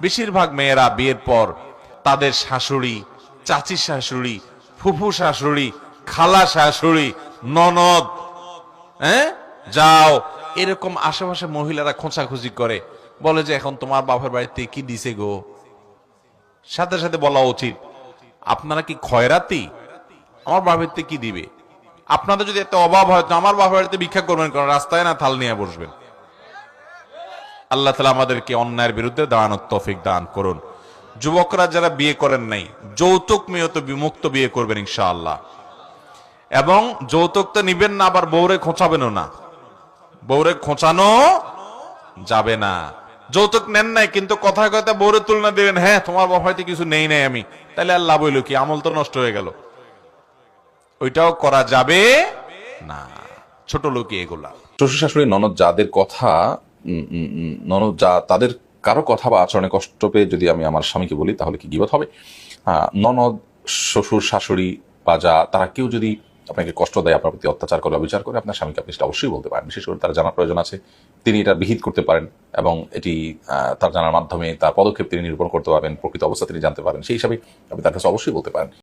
বেশিরভাগ মেয়েরা বিয়ের পর তাদের শাশুড়ি, চাচি শাশুড়ি, ফুফু শাশুড়ি, খালা শাশুড়ি, ননদ, হ্যাঁ যাও, এরকম আশেপাশে মহিলারা খোঁচাখুচি করে, বলে যে এখন তোমার বাপের বাড়িতে কি দিছে গো। সাথে সাথে বলা উচিত, আপনারা কি খয়রাতি? আমার বাপেরতে কি দিবে? আপনাদের যদি এত অভাব হয় তো আমার বাপের বাড়িতে ভিক্ষা করবেন, কারণ রাস্তায় না থাল নিয়ে বসবেন। আল্লাহ তাআলা আমাদেরকে অন্যায়ের বিরুদ্ধে দাঁড়ানোর তৌফিক দান করুন। যুবকরা যারা বিয়ে করেন নাই, যৌতুক মেয়ত বিমুক্ত বিয়ে করবেন ইনশাআল্লাহ। এবং যৌতুক তো নিবেন না, আবার বউরে খোঁচাবেনও না। বউরে খোঁচানো যাবে না। যৌতুক নেন নাই কিন্তু কথায় কথায় বউরে তুলনা দিবেন, হ্যাঁ তোমার বাপ হয়তো কিছু নেই নাই আমি, তাহলে আর লাভ হইল কি? আমল তো নষ্ট হয়ে গেল। ওইটাও করা যাবে না। ছোট লোকই এগুলা। শ্বশুর শাশুড়ি ননদ যাদের কথা, ননদ যা তাদের কারো কথা বা আচরণে কষ্ট পেয়ে যদি আমি আমার স্বামীকে বলি, তাহলে কি গীবত হবে? ননদ, শ্বশুর শাশুড়ি বা যা, তারা কেউ যদি আপনাকে কষ্ট দেয়, আপনার প্রতি অত্যাচার করে, অবিচার করে, আপনার স্বামীকে আপনি সেটা অবশ্যই বলতে পারেন। বিশেষ করে তার জানার প্রয়োজন আছে, তিনি এটা বিহিত করতে পারেন এবং এটি তার জানার মাধ্যমে তার পদক্ষেপ তিনি নিরূপণ করতে পারবেন, প্রকৃত অবস্থা তিনি জানতে পারেন। সেই হিসাবে আপনি তার কাছে অবশ্যই বলতে পারেন।